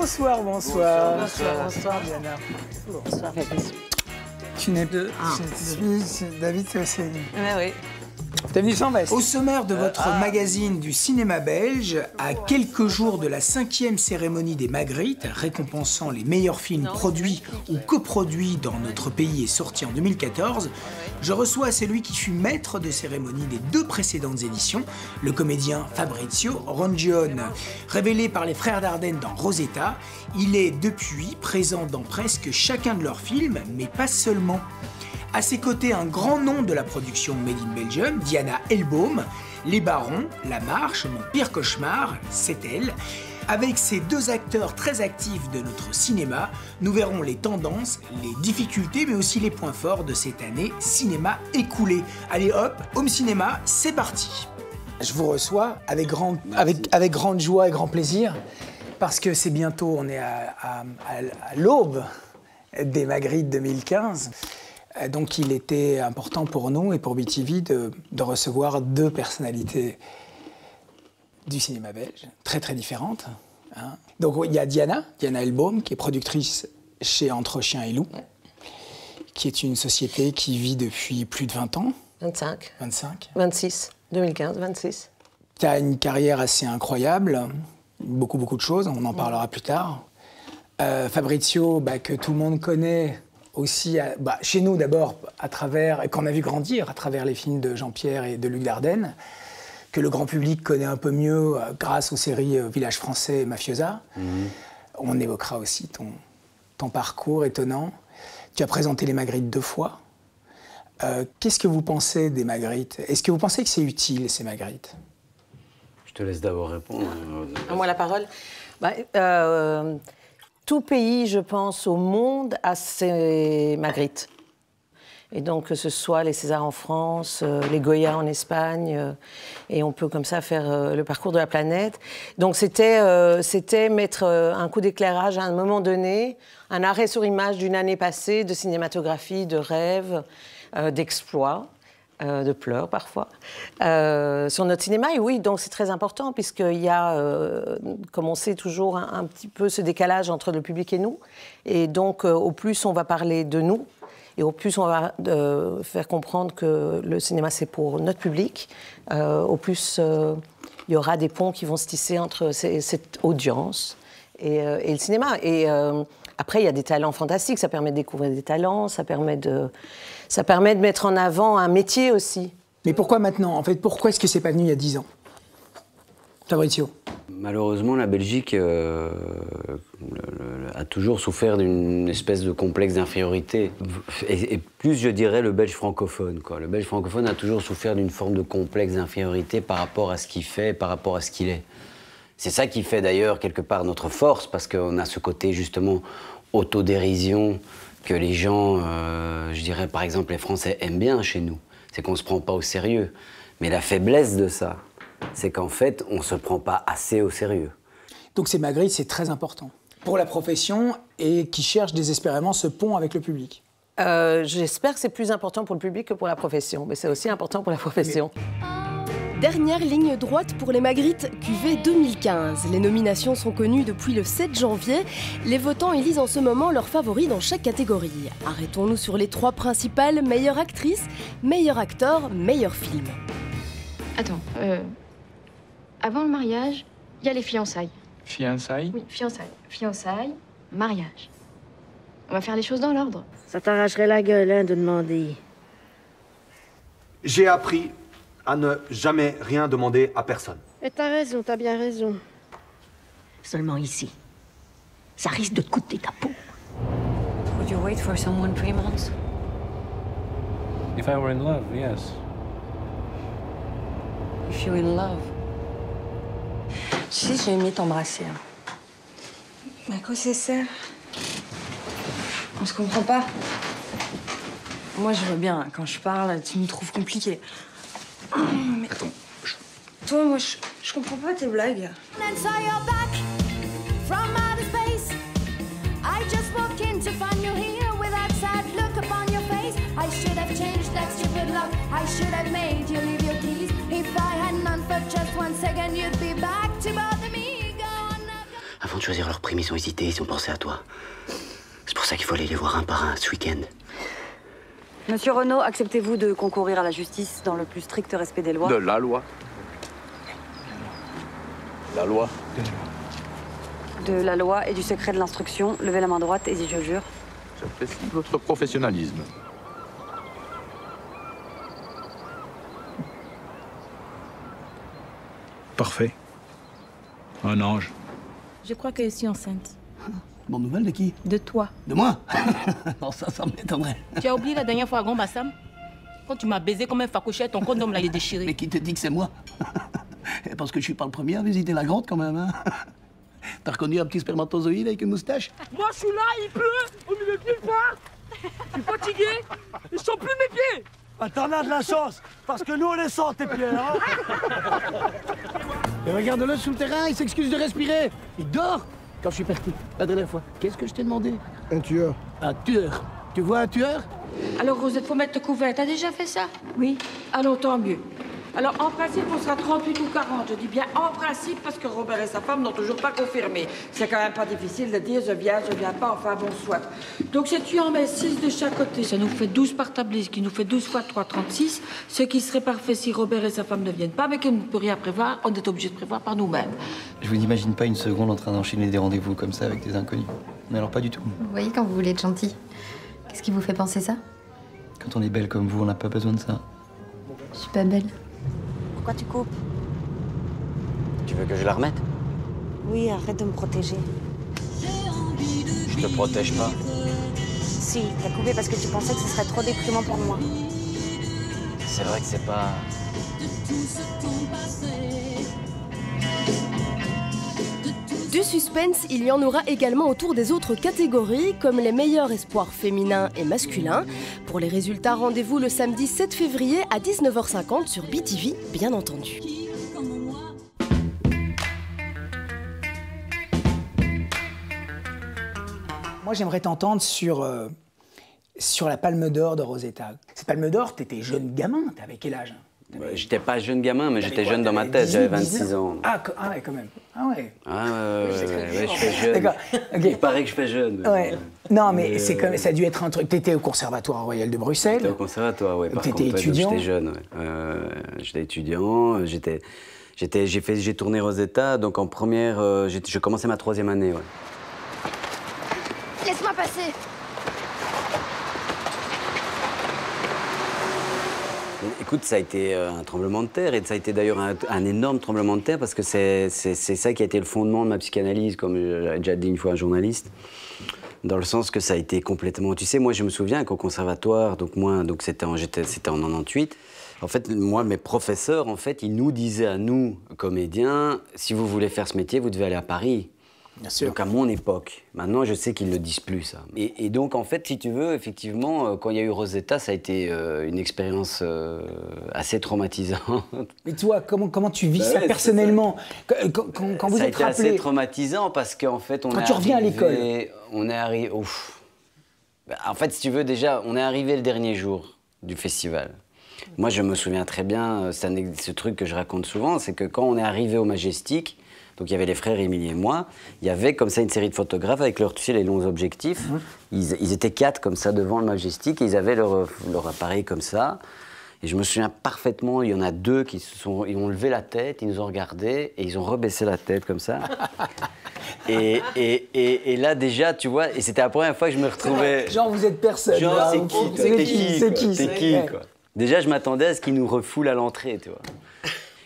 Bonsoir, bonsoir. Bonsoir, bonsoir, Diana. Bonsoir, Fabrice. Tu n'es de... David, c'est aussi... Oui. T'as venu sans veste. Au sommaire de votre magazine du cinéma belge, à quelques jours de la 5e cérémonie des Magritte, récompensant les meilleurs films produits ou coproduits dans notre pays et sortis en 2014, je reçois celui qui fut maître de cérémonie des 2 précédentes éditions, le comédien Fabrizio Rongione. Révélé par les frères Dardenne dans Rosetta, il est depuis présent dans presque chacun de leurs films, mais pas seulement. À ses côtés, un grand nom de la production Made in Belgium, Diana Elbaum, Les Barons, La Marche, Mon pire cauchemar, c'est elle. Avec ces 2 acteurs très actifs de notre cinéma, nous verrons les tendances, les difficultés, mais aussi les points forts de cette année cinéma écoulée. Allez hop, Home Cinéma, c'est parti. Je vous reçois avec grande joie et grand plaisir, parce que c'est bientôt, on est à l'aube des Magritte 2015. Donc il était important pour nous et pour BTV de recevoir 2 personnalités du cinéma belge, très très différentes. Hein. Donc il y a Diana Elbaum, qui est productrice chez Entre Chiens et Loups, qui est une société qui vit depuis plus de 20 ans. 25. 25. 26. 2015, 26. Tu as une carrière assez incroyable, beaucoup de choses, on en parlera plus tard. Fabrizio, que tout le monde connaît, aussi, chez nous d'abord, et qu'on a vu grandir à travers les films de Jean-Pierre et de Luc Dardenne, que le grand public connaît un peu mieux grâce aux séries Village français et Mafiosa. On évoquera aussi ton parcours étonnant. Tu as présenté les Magritte 2 fois. Qu'est-ce que vous pensez des Magritte? Est-ce que vous pensez que c'est utile, ces Magritte? Je te laisse d'abord répondre. À moi la parole. Tout pays, je pense, au monde a ses Magritte. Et donc, que ce soit les Césars en France, les Goya en Espagne, et on peut comme ça faire le parcours de la planète. Donc, c'était mettre un coup d'éclairage à un moment donné, un arrêt sur image d'une année passée de cinématographie, de rêves, d'exploits. De pleurs parfois, sur notre cinéma. Et oui, donc c'est très important, puisqu'il y a, comme on sait, toujours un petit peu ce décalage entre le public et nous. Et donc, au plus on va parler de nous, et au plus on va faire comprendre que le cinéma, c'est pour notre public, au plus il y aura des ponts qui vont se tisser entre cette audience et le cinéma. Et après, il y a des talents fantastiques, ça permet de découvrir des talents, ça permet de mettre en avant un métier aussi. Mais pourquoi maintenant? En fait, pourquoi est-ce que c'est pas venu il y a 10 ans? Fabrizio? Malheureusement, la Belgique a toujours souffert d'une espèce de complexe d'infériorité. Et plus, je dirais, le Belge francophone, quoi. Le Belge francophone a toujours souffert d'une forme de complexe d'infériorité par rapport à ce qu'il fait, par rapport à ce qu'il est. C'est ça qui fait d'ailleurs quelque part notre force, parce qu'on a ce côté justement autodérision que les gens, je dirais par exemple les Français aiment bien chez nous. C'est qu'on ne se prend pas au sérieux. Mais la faiblesse de ça, c'est qu'en fait, on ne se prend pas assez au sérieux. Donc ces Magritte, c'est très important pour la profession et qui cherche désespérément ce pont avec le public. J'espère que c'est plus important pour le public que pour la profession, mais c'est aussi important pour la profession. Dernière ligne droite pour les Magritte QV 2015. Les nominations sont connues depuis le 7 janvier. Les votants élisent en ce moment leurs favoris dans chaque catégorie. Arrêtons-nous sur les 3 principales: meilleure actrice, meilleur acteur, meilleur film. Attends, avant le mariage, il y a les fiançailles. Fiançailles? Oui, fiançailles. Fiançailles, mariage. On va faire les choses dans l'ordre. Ça t'arracherait la gueule, hein, de demander. J'ai appris à ne jamais rien demander à personne. Et t'as raison, t'as bien raison. Seulement ici, ça risque de te coûter ta peau. Would you wait for someone 3 months? If I were in love, yes. If you're in love. Tu sais, j'ai aimé t'embrasser. Mais à quoi ça sert? On se comprend pas. Moi, je vois bien, quand je parle, tu me trouves compliqué. Mais... Attends. Toi, moi, je comprends pas tes blagues. Avant de choisir leur prime, ils ont hésité, ils ont pensé à toi. C'est pour ça qu'il faut aller les voir un par un ce week-end. Monsieur Renaud, acceptez-vous de concourir à la justice dans le plus strict respect des lois? De la loi. La loi. De la loi et du secret de l'instruction. Levez la main droite et je jure. J'apprécie votre professionnalisme. Parfait. Un ange. Je crois que je suis enceinte. Bonne nouvelle de qui? De toi. De moi? Non, ça m'étonnerait. Tu as oublié la dernière fois à Grand Bassam? Quand tu m'as baisé comme un facochet, ton condom l'a déchiré. Mais qui te dit que c'est moi? Parce que je suis pas le premier à visiter la grotte quand même, hein? T'as reconnu un petit spermatozoïde avec une moustache? Moi, je suis là, il pleut, au milieu de nulle part. Je suis fatigué, je sens plus mes pieds. Ah, t'en as de la chance, parce que nous, on les sent, tes pieds, hein. Et regarde-le sous le terrain, il s'excuse de respirer. Il dort. Quand je suis parti, la dernière fois, qu'est-ce que je t'ai demandé? Un tueur. Un tueur. Tu vois un tueur? Alors, Rosette, faut mettre le couvert. T'as déjà fait ça? Oui. Alors, tant mieux. Alors, en principe, on sera 38 ou 40. Je dis bien en principe, parce que Robert et sa femme n'ont toujours pas confirmé. C'est quand même pas difficile de dire je viens pas, enfin bon, soit. Donc, si tu en mets 6 de chaque côté, ça nous fait 12 par tablier, ce qui nous fait 12 fois 3, 36. Ce qui serait parfait si Robert et sa femme ne viennent pas, mais qu'on ne peut rien prévoir, on est obligé de prévoir par nous-mêmes. Je vous imagine pas une seconde en train d'enchaîner des rendez-vous comme ça avec des inconnus. Mais alors pas du tout. Vous voyez quand vous voulez être gentil. Qu'est-ce qui vous fait penser ça? Quand on est belle comme vous, on n'a pas besoin de ça. Je suis pas belle. Pourquoi tu coupes? Tu veux que je la remette? Oui, arrête de me protéger. Je te protège pas. Si, t'as coupé parce que tu pensais que ce serait trop déprimant pour moi. C'est vrai que c'est pas... Du suspense, il y en aura également autour des autres catégories, comme les meilleurs espoirs féminins et masculins. Pour les résultats, rendez-vous le samedi 7 février à 19h50 sur BTV, bien entendu. Moi, j'aimerais t'entendre sur la Palme d'Or de Rosetta. Cette Palme d'Or, t'étais jeune gamin, t'avais quel âge? J'étais pas jeune gamin, mais j'étais jeune dans ma tête, j'avais 26 ans. Ah ouais, quand même. Ah ouais. Ah ouais, je fais jeune. D'accord. Okay. Il paraît que je fais jeune. Ouais. Non, mais c'est comme ça a dû être un truc. T'étais au Conservatoire Royal de Bruxelles. J'étais au Conservatoire, ouais. T'étais étudiant. J'étais jeune, ouais. J'étais étudiant. J'ai tourné Rosetta, donc en première, je commençais ma 3e année, ouais. Laisse-moi passer. Écoute, ça a été un tremblement de terre, et ça a été d'ailleurs un énorme tremblement de terre, parce que c'est ça qui a été le fondement de ma psychanalyse, comme j'ai déjà dit une fois à un journaliste, dans le sens que ça a été complètement... Tu sais, moi, je me souviens qu'au conservatoire, donc c'était en 98, en fait, moi, mes professeurs, en fait, ils nous disaient à nous, comédiens, si vous voulez faire ce métier, vous devez aller à Paris. Bien sûr. Donc à mon époque. Maintenant, je sais qu'ils ne le disent plus, ça. Et donc, en fait, si tu veux, effectivement, quand il y a eu Rosetta, ça a été une expérience assez traumatisante. Mais toi, comment tu vis ça personnellement? Quand vous êtes rappelé... Ça a été assez traumatisant parce qu'en fait, quand tu reviens à l'école. On est arrivé... Ouf. En fait, si tu veux, déjà, on est arrivé le dernier jour du festival. Moi, je me souviens très bien, ce truc que je raconte souvent, c'est que quand on est arrivé au Majestic, donc il y avait les frères Émilie et moi, il y avait comme ça une série de photographes avec leurs, tu sais, les longs objectifs. Ils étaient 4 comme ça devant le Majestic et ils avaient leur appareil comme ça. Et je me souviens parfaitement, il y en a 2 ils ont levé la tête, ils nous ont regardés et ils ont rebaissé la tête comme ça. Et là déjà, tu vois, et c'était la première fois que je me retrouvais... Genre vous êtes personne. Genre c'est qui quoi. Déjà je m'attendais à ce qu'ils nous refoulent à l'entrée, tu vois.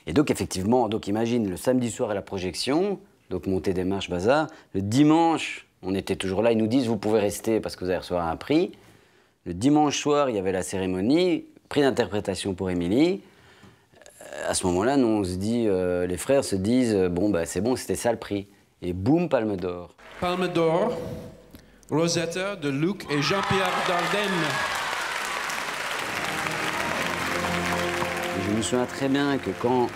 Et donc, effectivement, imagine, le samedi soir à la projection, donc montée des marches, bazar. Le dimanche, on était toujours là, ils nous disent, vous pouvez rester parce que vous allez recevoir un prix. Le dimanche soir, il y avait la cérémonie, prix d'interprétation pour Émilie. À ce moment-là, nous, on se dit, les frères se disent, bon, bah, c'est bon, c'était ça le prix. Et boum, Palme d'Or. Palme d'Or, Rosetta de Luc et Jean-Pierre Dardenne. Je me souviens très bien que quand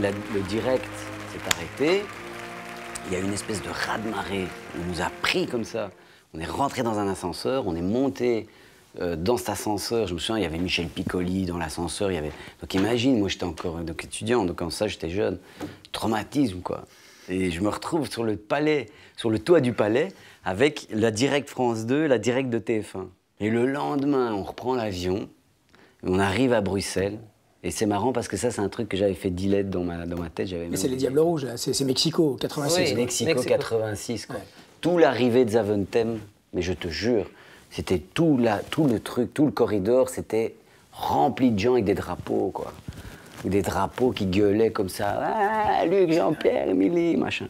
le direct s'est arrêté, il y a eu une espèce de raz-de-marée. On nous a pris comme ça. On est rentré dans un ascenseur, on est monté dans cet ascenseur. Je me souviens, il y avait Michel Piccoli dans l'ascenseur. Donc imagine, moi j'étais encore étudiant, donc en ça j'étais jeune. Traumatisme, quoi. Et je me retrouve sur le palais, sur le toit du palais, avec la Direct France 2, la Direct de TF1. Et le lendemain, on reprend l'avion, on arrive à Bruxelles. Et c'est marrant parce que ça, c'est un truc que j'avais fait dilette dans ma tête. Mais c'est les Diables Rouges, là. C'est Mexico, 86. Oui, Mexico 86, quoi. Ouais. Tout l'arrivée de Zaventem, mais je te jure, c'était tout le truc, tout le corridor, c'était rempli de gens avec des drapeaux, quoi. Des drapeaux qui gueulaient comme ça. Ah, Luc, Jean-Pierre, Émilie, machin.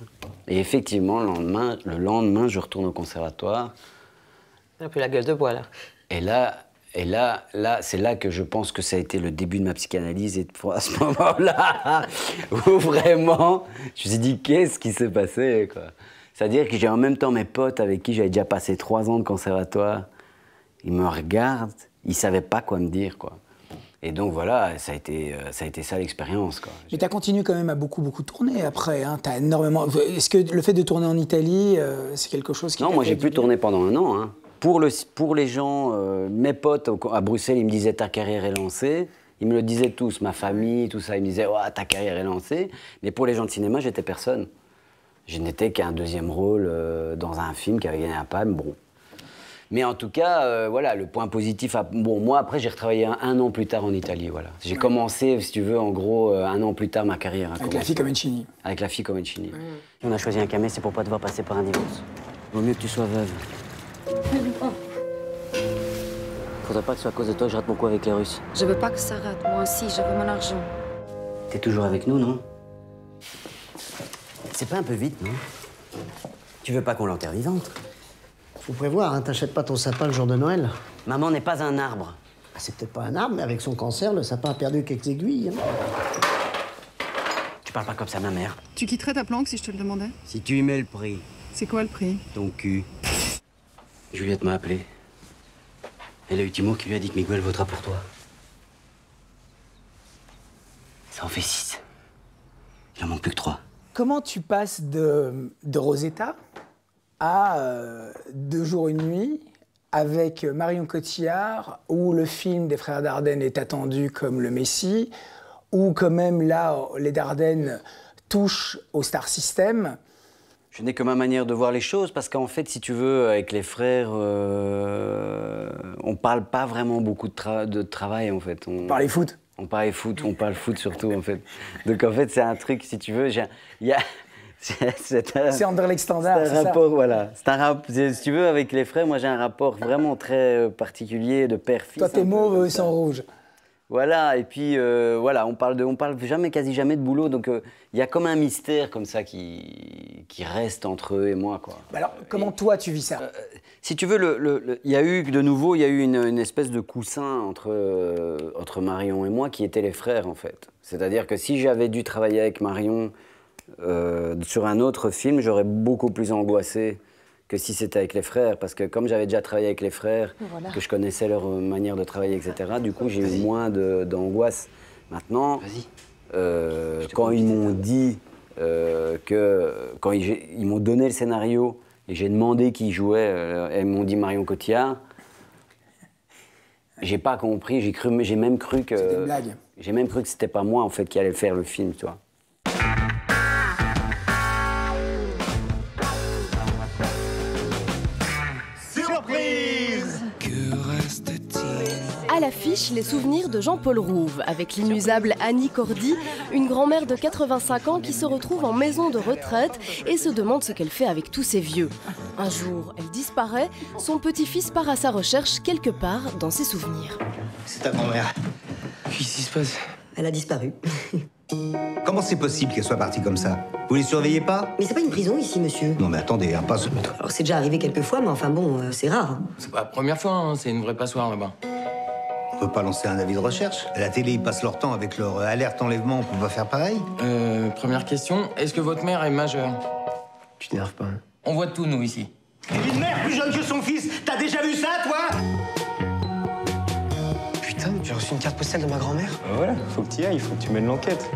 Et effectivement, le lendemain, je retourne au conservatoire. Un peu la gueule de bois, là. Et là, c'est là que je pense que ça a été le début de ma psychanalyse. Et à ce moment-là, où vraiment, je me suis dit, qu'est-ce qui s'est passé, quoi. C'est-à-dire que j'ai en même temps mes potes avec qui j'avais déjà passé 3 ans de conservatoire. Ils me regardent, ils ne savaient pas quoi me dire, quoi. Et donc voilà, ça a été ça l'expérience, quoi. Mais tu as continué quand même à beaucoup tourner après, hein. T'as énormément... Est-ce que le fait de tourner en Italie, c'est quelque chose qui... Non, moi j'ai pu tourner pendant 1 an, hein. Pour les gens, mes potes à Bruxelles, ils me disaient ta carrière est lancée. Ils me le disaient tous, ma famille, tout ça. Ils me disaient oh, ta carrière est lancée. Mais pour les gens de cinéma, j'étais personne. Je n'étais qu'un 2e rôle dans un film qui avait gagné un Palme. Bon. Mais en tout cas, voilà, le point positif. Bon, moi après, j'ai retravaillé un an plus tard en Italie. Voilà. J'ai commencé, si tu veux, en gros, 1 an plus tard ma carrière. Avec La fille Comencini. Avec La fille Comencini. On a choisi un camé, c'est pour pas devoir passer par un divorce. Vaut mieux que tu sois veuve. Faudrait pas que ce soit à cause de toi que je rate mon coup avec les Russes. Je veux pas que ça rate. Moi aussi, je veux mon argent. T'es toujours avec nous, non? C'est pas un peu vite, non? Tu veux pas qu'on l'enterre vivante? Faut prévoir, hein, t'achètes pas ton sapin le jour de Noël. Maman n'est pas un arbre. Ah, c'est peut-être pas un arbre, mais avec son cancer, le sapin a perdu quelques aiguilles. Hein. Tu parles pas comme ça, ma mère. Tu quitterais ta planque si je te le demandais? Si tu y mets le prix. C'est quoi le prix? Ton cul. Juliette m'a appelé. Elle a eu Timo qui lui a dit que Miguel votera pour toi. Ça en fait 6. Il en manque plus que 3. Comment tu passes de Rosetta à 2 jours, 1 nuit avec Marion Cotillard, où le film des Frères Dardenne est attendu comme le Messie, où quand même là, les Dardenne touchent au Star System? Je n'ai que ma manière de voir les choses, parce qu'en fait, si tu veux, avec les frères, on parle pas vraiment beaucoup de travail, en fait. On parlait foot. On parlait foot, on parle foot surtout, en fait. Donc, en fait, c'est un truc, si tu veux, c'est Anderlecht Standard, c'est un rapport, voilà. Si tu veux, avec les frères, moi, j'ai un rapport vraiment très particulier de père-fils. Toi, t'es mauve, eux sont rouges. Voilà, et puis voilà, on parle quasi jamais de boulot, donc il y a comme un mystère comme ça qui reste entre eux et moi, quoi. Alors, comment toi tu vis ça? Si tu veux, il y a eu une espèce de coussin entre Marion et moi qui étaient les frères, en fait. C'est-à-dire que si j'avais dû travailler avec Marion sur un autre film, j'aurais beaucoup plus angoissé que si c'était avec les frères, parce que comme j'avais déjà travaillé avec les frères, voilà, que je connaissais leur manière de travailler, etc., du coup, j'ai eu moins d'angoisse. Maintenant, quand ils m'ont dit quand ils m'ont donné le scénario et j'ai demandé qui jouait, ils m'ont dit Marion Cotillard, j'ai pas compris, j'ai même cru que... C'était une blague. J'ai même cru que c'était pas moi, en fait, qui allait faire le film, tu vois. À l'affiche, les souvenirs de Jean-Paul Rouve, avec l'inusable Annie Cordy, une grand-mère de 85 ans qui se retrouve en maison de retraite et se demande ce qu'elle fait avec tous ces vieux. Un jour, elle disparaît, son petit-fils part à sa recherche quelque part dans ses souvenirs. C'est ta grand-mère. Qu'est-ce qui se passe? Elle a disparu. Comment c'est possible qu'elle soit partie comme ça? Vous les surveillez pas? Mais c'est pas une prison ici, monsieur. Non mais attendez, un passe... Alors c'est déjà arrivé quelques fois, mais enfin bon, c'est rare. Hein. C'est pas la première fois, hein. C'est une vraie passoire là-bas. On peut pas lancer un avis de recherche? À la télé, ils passent leur temps avec leur alerte enlèvement, on peut pas faire pareil? Première question, est-ce que votre mère est majeure? Tu t'énerves pas. Hein. On voit tout, nous, ici. Une mère plus jeune que son fils, t'as déjà vu ça, toi? Putain, j'ai reçu une carte postale de ma grand-mère. Voilà, faut que tu y ailles, il faut que tu mènes l'enquête.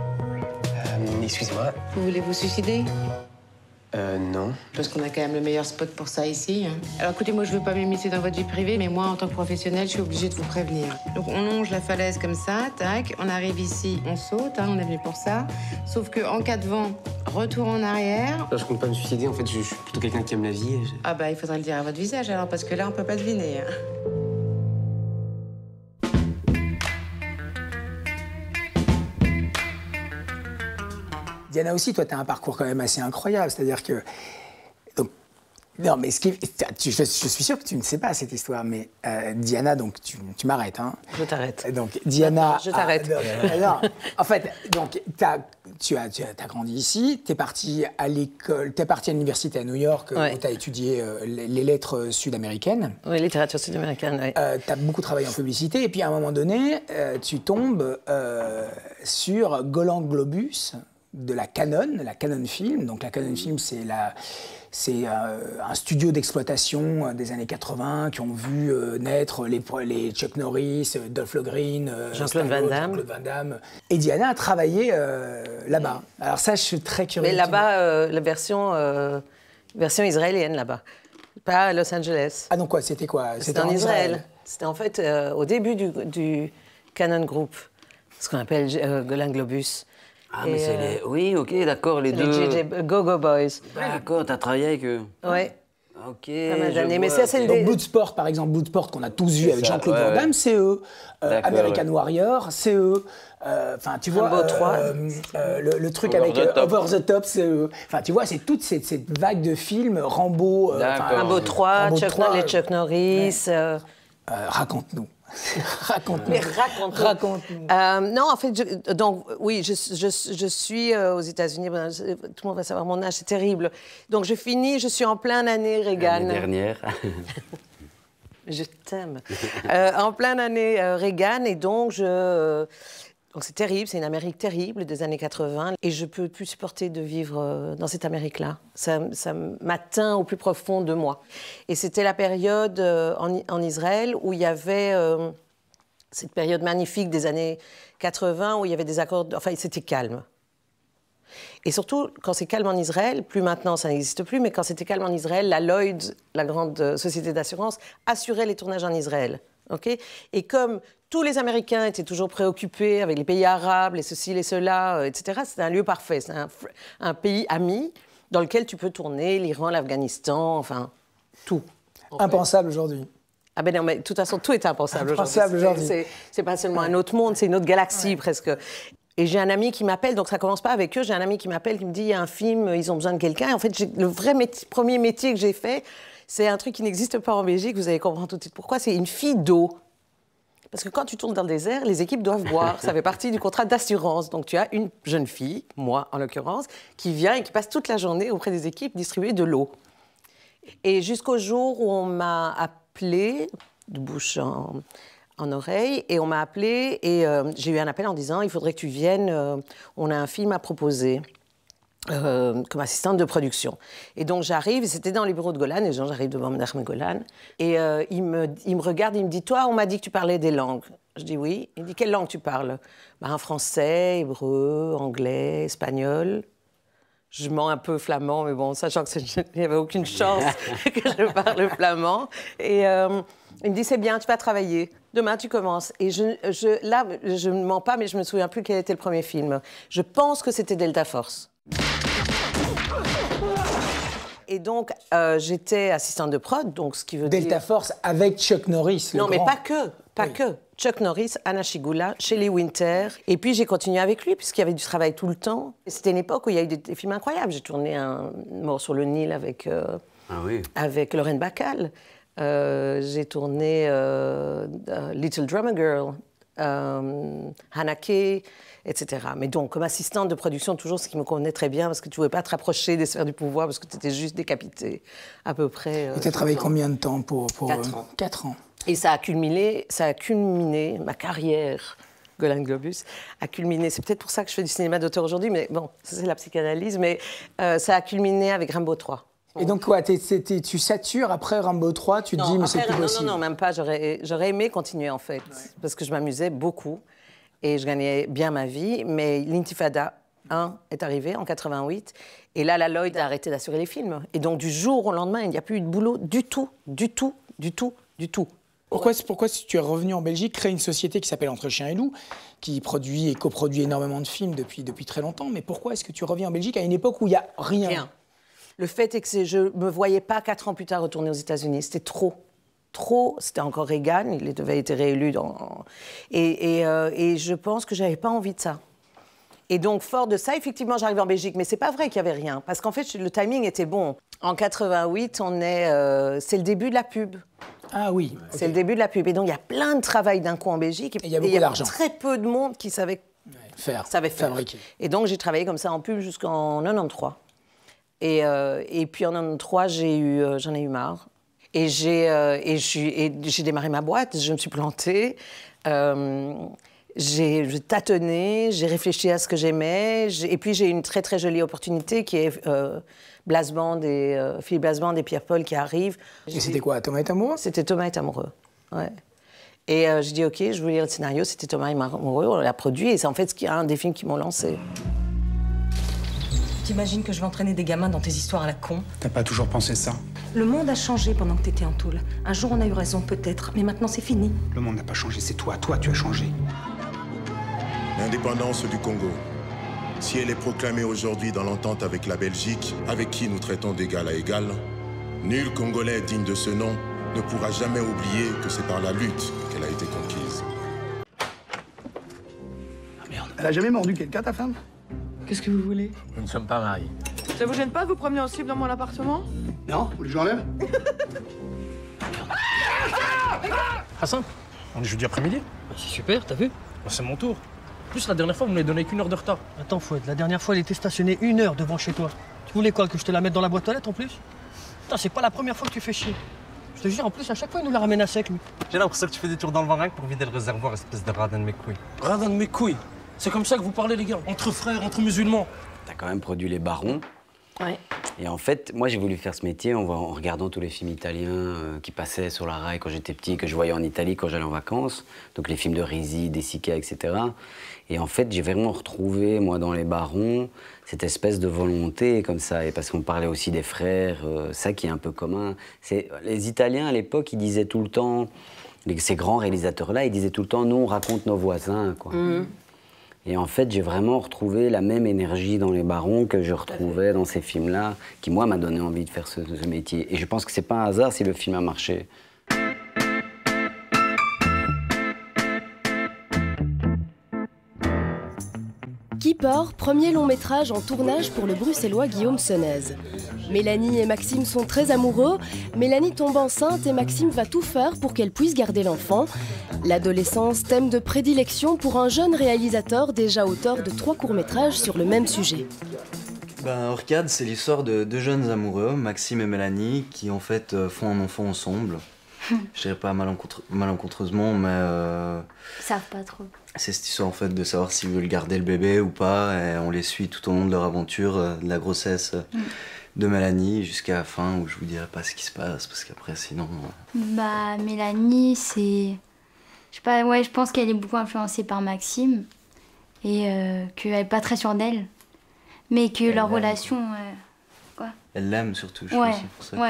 Excusez-moi. Vous voulez vous suicider? Non. Parce qu'on a quand même le meilleur spot pour ça ici. Alors écoutez, moi je veux pas m'immiscer dans votre vie privée, mais moi en tant que professionnelle, je suis obligée de vous prévenir. Donc on longe la falaise comme ça, tac, on arrive ici, on saute, on est venu pour ça. Sauf que en cas de vent, retour en arrière. Là, je compte pas me suicider, en fait, je suis plutôt quelqu'un qui aime la vie. Ah bah il faudrait le dire à votre visage alors, parce que là on peut pas deviner. Diana aussi, toi, tu as un parcours quand même assez incroyable. C'est-à-dire que... Donc, non, mais je suis sûr que tu ne sais pas cette histoire, mais Diana, donc tu m'arrêtes. Hein. Je t'arrête. Donc, Diana... Je t'arrête. Non, en fait, donc, tu as grandi ici, tu es partie à l'école, tu es partie à l'université à New York, où tu as étudié les lettres sud-américaines. Oui, littérature sud-américaine, oui. Tu as beaucoup travaillé en publicité, et puis à un moment donné, tu tombes sur Golan Globus, de la Canon Film. Donc la Canon Film, c'est un studio d'exploitation des années 80 qui ont vu naître les Chuck Norris, Dolph Lundgren, Jean-Claude Van Damme. Et Diana a travaillé là-bas. Alors ça, je suis très curieux. Mais là-bas, la version israélienne, là-bas. Pas à Los Angeles. Ah donc quoi, c'était quoi? C'était en Israël. C'était en fait au début du Canon Group, ce qu'on appelle Golan Globus. Ah, mais c'est les... Oui, ok, d'accord, les deux... Les Go-Go Boys. D'accord, t'as travaillé avec eux. Ouais. Ok, pas mal d'années, mais ça, c'est... Donc Bloodsport, par exemple, Bloodsport, qu'on a tous vu avec Jean-Claude Van Damme, c'est eux. American Warrior, c'est eux. Enfin, tu vois... Rambo 3. Le truc avec Over the Top, c'est eux. Enfin, tu vois, c'est toute cette vague de films, Rambo... Rambo 3, les Chuck Norris... Raconte-nous. Raconte-nous. Mais raconte-nous. Non, en fait, je suis aux États-Unis. Tout le monde va savoir mon âge, c'est terrible. Donc, je suis en pleine année Reagan. L'année dernière. Je t'aime. En pleine année Reagan, et donc donc c'est terrible, c'est une Amérique terrible des années 80, et je peux plus supporter de vivre dans cette Amérique-là. Ça m'atteint au plus profond de moi. Et c'était la période en Israël où il y avait cette période magnifique des années 80 où il y avait des accords, enfin c'était calme. Et surtout, quand c'est calme en Israël, plus maintenant, ça n'existe plus, mais quand c'était calme en Israël, la Lloyd, la grande société d'assurance, assurait les tournages en Israël. Okay, et comme tous les Américains étaient toujours préoccupés avec les pays arabes, les ceci, les cela, etc., c'était un lieu parfait. C'est un pays ami dans lequel tu peux tourner l'Iran, l'Afghanistan, enfin, tout. Impensable aujourd'hui. Ah ben non, mais de toute façon, tout est impensable aujourd'hui. C'est pas seulement un autre monde, c'est une autre galaxie presque. Et j'ai un ami qui m'appelle, donc ça commence pas avec eux, j'ai un ami qui m'appelle, qui me dit, il y a un film, ils ont besoin de quelqu'un. En fait, le vrai premier métier que j'ai fait, c'est un truc qui n'existe pas en Belgique, vous allez comprendre tout de suite pourquoi, c'est une fille d'eau. Parce que quand tu tournes dans le désert, les équipes doivent boire, ça fait partie du contrat d'assurance. Donc tu as une jeune fille, moi en l'occurrence, qui vient et qui passe toute la journée auprès des équipes distribuer de l'eau. Et jusqu'au jour où on m'a appelé, de bouche en oreille, et on m'a appelé, et j'ai eu un appel en disant, il faudrait que tu viennes, on a un film à proposer. Comme assistante de production. Et donc j'arrive, c'était dans les bureaux de Golan, et j'arrive devant Mme Golan, et il me regarde, il me dit, toi, on m'a dit que tu parlais des langues. Je dis oui. Il me dit, quelle langue tu parles? Ben, français, hébreu, anglais, espagnol. Je mens un peu flamand, mais bon, sachant qu'il n'y avait aucune chance que je parle flamand. Et il me dit, c'est bien, tu vas travailler. Demain, tu commences. Et là, je ne mens pas, mais je ne me souviens plus quel était le premier film. Je pense que c'était Delta Force. Et donc, j'étais assistante de prod, donc ce qui veut dire... Delta Force avec Chuck Norris, Non, mais pas que. Chuck Norris, Anna Shigula, Shelley Winter. Et puis, j'ai continué avec lui, puisqu'il y avait du travail tout le temps. C'était une époque où il y a eu des films incroyables. J'ai tourné un Mort sur le Nil avec Lorraine Bacall. J'ai tourné Little Drummer Girl, Hannah Kay, etc. Mais donc, comme assistante de production, toujours ce qui me convenait très bien, parce que tu ne pouvais pas te rapprocher des sphères du pouvoir, parce que tu étais juste décapité, à peu près. Et tu as travaillé combien de temps pour 4 ans. 4 ans. Et ça a culminé, ma carrière, Golan Globus, a culminé. C'est peut-être pour ça que je fais du cinéma d'auteur aujourd'hui, mais bon, ça c'est la psychanalyse, mais ça a culminé avec Rambo 3. Et donc quoi, tu satures après Rambo 3, tu te dis mais c'est plus possible. Non, même pas, j'aurais aimé continuer en fait, parce que je m'amusais beaucoup et je gagnais bien ma vie, mais l'intifada 1 est arrivé en 88. Et là, la Lloyd a arrêté d'assurer les films. Et donc, du jour au lendemain, il n'y a plus eu de boulot du tout. Pourquoi tu es revenu en Belgique, créer une société qui s'appelle Entre Chiens et Loups, qui produit et coproduit énormément de films depuis très longtemps, mais pourquoi est-ce que tu reviens en Belgique à une époque où il n'y a rien? Le fait est que je ne me voyais pas 4 ans plus tard retourner aux États-Unis. C'était trop. C'était encore Reagan, il avait été réélu. Et je pense que je n'avais pas envie de ça. Et donc, fort de ça, effectivement, j'arrive en Belgique. Mais ce n'est pas vrai qu'il n'y avait rien. Parce qu'en fait, le timing était bon. En 88, c'est le début de la pub. Ah oui. Okay. C'est le début de la pub. Et donc, il y a plein de travail d'un coup en Belgique. Et il y a beaucoup d'argent. Très peu de monde qui savait faire. Fabriquer. Et donc, j'ai travaillé comme ça en pub jusqu'en 93. Et puis en 93, j'en ai eu marre. Et j'ai démarré ma boîte, je me suis plantée. J'ai tâtonné, j'ai réfléchi à ce que j'aimais. Et puis j'ai eu une très très jolie opportunité qui est Philippe Blasband et Pierre-Paul qui arrivent. Et c'était quoi, Thomas est amoureux? C'était Thomas est amoureux, ouais. Et j'ai dit OK, je voulais lire le scénario, c'était Thomas est amoureux, on l'a produit. Et c'est en fait un des films qui m'ont lancé. T'imagines que je vais entraîner des gamins dans tes histoires à la con? T'as pas toujours pensé ça? Le monde a changé pendant que t'étais en tôle. Un jour, on a eu raison, peut-être, mais maintenant, c'est fini. Le monde n'a pas changé, c'est toi. Toi, tu as changé. L'indépendance du Congo. Si elle est proclamée aujourd'hui dans l'entente avec la Belgique, avec qui nous traitons d'égal à égal, nul Congolais digne de ce nom ne pourra jamais oublier que c'est par la lutte qu'elle a été conquise. Ah merde, elle a jamais mordu quelqu'un, ta femme? Qu'est-ce que vous voulez? Nous ne sommes pas mariés. Ça vous gêne pas de vous promener en slip dans mon appartement? Non, vous voulez que j'enlève? Hassan, on est jeudi après-midi. C'est super, t'as vu? C'est mon tour. En plus, la dernière fois, vous m'avez donné qu'1 heure de retard. Attends, Fouad, la dernière fois, elle était stationnée 1 heure devant chez toi. Tu voulais quoi, que je te la mette dans la boîte aux lettres en plus? Putain, c'est pas la première fois que tu fais chier. Je te jure, en plus, à chaque fois, il nous la ramène à sec, lui. J'ai l'impression que tu fais des tours dans le Varac pour vider le réservoir, espèce de radin de mes couilles. Radin de mes couilles? C'est comme ça que vous parlez, les gars? Entre frères, entre musulmans? T'as quand même produit Les Barons. Ouais. Et en fait, moi, j'ai voulu faire ce métier en regardant tous les films italiens qui passaient sur la rail quand j'étais petit, que je voyais en Italie quand j'allais en vacances. Donc les films de Risi, De Sica, etc. Et en fait, j'ai vraiment retrouvé, moi, dans Les Barons, cette espèce de volonté comme ça. Et parce qu'on parlait aussi des frères, ça qui est un peu commun. Les Italiens, à l'époque, ils disaient tout le temps, ces grands réalisateurs-là, ils disaient tout le temps, nous, on raconte nos voisins, quoi. Mmh. Et en fait, j'ai vraiment retrouvé la même énergie dans Les Barons que je retrouvais dans ces films-là, qui, moi, m'a donné envie de faire ce métier. Et je pense que c'est pas un hasard si le film a marché. Kipor, premier long métrage en tournage pour le bruxellois Guillaume Senez. Mélanie et Maxime sont très amoureux. Mélanie tombe enceinte et Maxime va tout faire pour qu'elle puisse garder l'enfant. L'adolescence, thème de prédilection pour un jeune réalisateur déjà auteur de 3 courts-métrages sur le même sujet. Orcade, c'est l'histoire de 2 jeunes amoureux, Maxime et Mélanie, qui en fait font un enfant ensemble. Je dirais pas malencontreusement, mais... Ils savent pas trop. C'est cette histoire en fait de savoir s'ils veulent garder le bébé ou pas, et on les suit tout au long de leur aventure, de la grossesse de Mélanie jusqu'à la fin où je vous dirai pas ce qui se passe, parce qu'après sinon... Mélanie, c'est... Je sais pas, ouais, je pense qu'elle est beaucoup influencée par Maxime, et qu'elle est pas très sûre d'elle, mais que leur relation... quoi. Elle l'aime surtout, je pense, c'est pour ça que...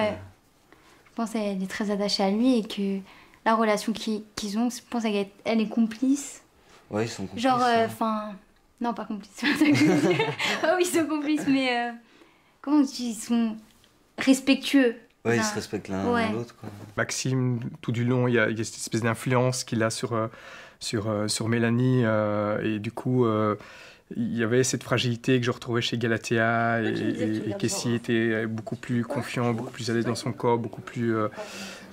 Je pense qu'elle est très attachée à lui et que la relation qu'ils ont, je pense qu'elle est complice. Ouais, ils sont complices. Genre, non, pas complices. Ah oui, ils sont complices, mais... comment on dit? Ils sont respectueux. Ouais, ils se respectent l'un l'autre, quoi. Maxime, tout du long, il y a cette espèce d'influence qu'il a sur Mélanie. Et du coup... il y avait cette fragilité que je retrouvais chez Galatea et Kessie était beaucoup plus confiant, beaucoup plus à l'aise dans son corps, beaucoup plus...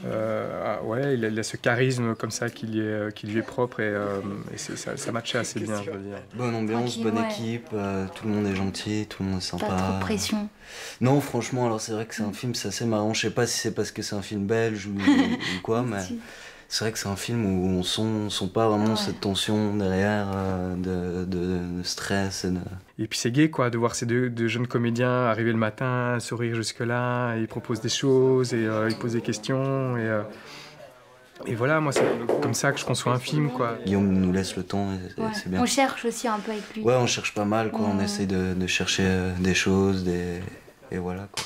ouais, il a ce charisme comme ça qui lui est propre et ça matchait assez bien, je veux dire. Bonne ambiance, bonne équipe, tout le monde est gentil, tout le monde est sympa. Pas trop de pression. Non, franchement, alors c'est vrai que c'est un film, c'est assez marrant. Je sais pas si c'est parce que c'est un film belge ou quoi, mais... C'est vrai que c'est un film où on sent pas vraiment cette tension derrière, de stress. Et puis c'est gai, quoi, de voir ces deux jeunes comédiens arriver le matin, sourire jusque-là, ils proposent des choses, et ils posent des questions. Et voilà, moi, c'est comme ça que je conçois un film, quoi. Guillaume nous laisse le temps, et Ouais. c'est bien. On cherche aussi un peu avec lui. Ouais, on cherche pas mal, quoi. On essaye de chercher des choses, et voilà, quoi.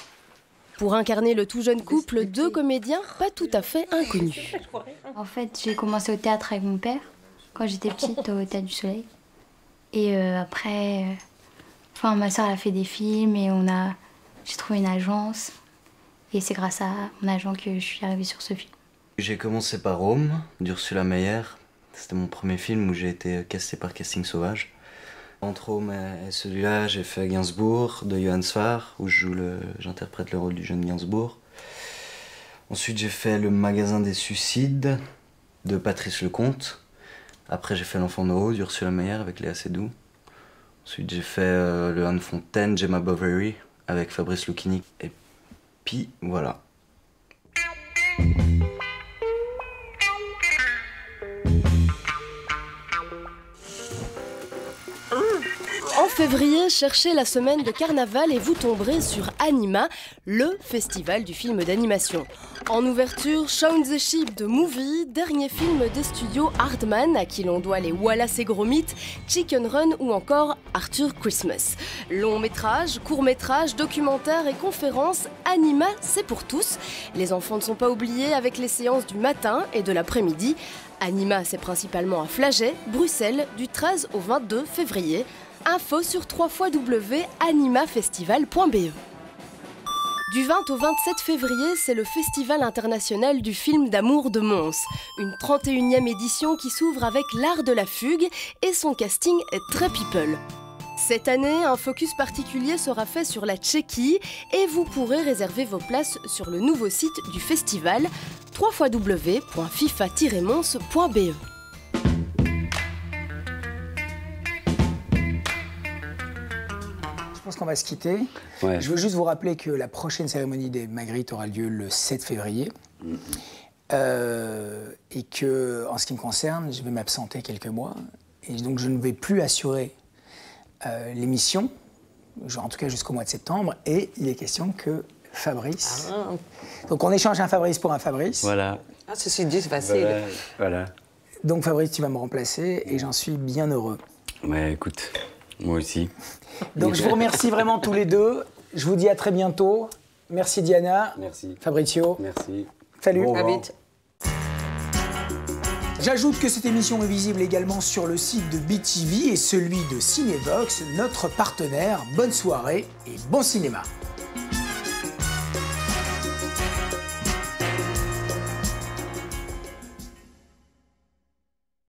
Pour incarner le tout jeune couple, 2 comédiens pas tout à fait inconnus. En fait, j'ai commencé au théâtre avec mon père, quand j'étais petite, au Théâtre du Soleil. Et après, ma soeur a fait des films et j'ai trouvé une agence. Et c'est grâce à mon agent que je suis arrivée sur ce film. J'ai commencé par Rome, d'Ursula Meyer. C'était mon premier film où j'ai été casté par Casting Sauvage. Entre Rome et celui-là, j'ai fait Gainsbourg de Johann Sfar, où j'interprète le rôle du jeune Gainsbourg. Ensuite, j'ai fait Le Magasin des Suicides de Patrice Lecomte. Après, j'ai fait L'Enfant de haut d'Ursula Meyer avec Léa Seydoux. Ensuite, j'ai fait Le Anne Fontaine, Gemma Bovary avec Fabrice Lucchini. Et puis, voilà. En février, cherchez la semaine de carnaval et vous tomberez sur Anima, le festival du film d'animation. En ouverture, Shaun the Sheep de Movie, dernier film des studios Hardman, à qui l'on doit les Wallace et Gromit, Chicken Run ou encore Arthur Christmas. Long métrage, court métrage, documentaire et conférences, Anima, c'est pour tous. Les enfants ne sont pas oubliés avec les séances du matin et de l'après-midi. Anima, c'est principalement à Flagey, Bruxelles, du 13 au 22 février. Info sur www.animafestival.be. Du 20 au 27 février, c'est le Festival international du film d'amour de Mons. Une 31e édition qui s'ouvre avec l'art de la fugue et son casting est très people. Cette année, un focus particulier sera fait sur la Tchéquie et vous pourrez réserver vos places sur le nouveau site du festival www.fifa-mons.be. Je pense qu'on va se quitter. Ouais. Je veux juste vous rappeler que la prochaine cérémonie des Magritte aura lieu le 7 février. Et que, en ce qui me concerne, je vais m'absenter quelques mois. Et donc, je ne vais plus assurer l'émission, en tout cas jusqu'au mois de septembre. Et il est question que Fabrice... Donc, on échange un Fabrice pour un Fabrice. Voilà. Ah, ceci dit, c'est facile. Voilà. Donc, Fabrice, tu vas me remplacer et j'en suis bien heureux. Ouais, écoute, moi aussi. Donc, je vous remercie vraiment tous les deux. Je vous dis à très bientôt. Merci Diana. Merci. Fabrizio. Merci. Salut. Bon, à vite. J'ajoute que cette émission est visible également sur le site de BTV et celui de Cinévox, notre partenaire. Bonne soirée et bon cinéma.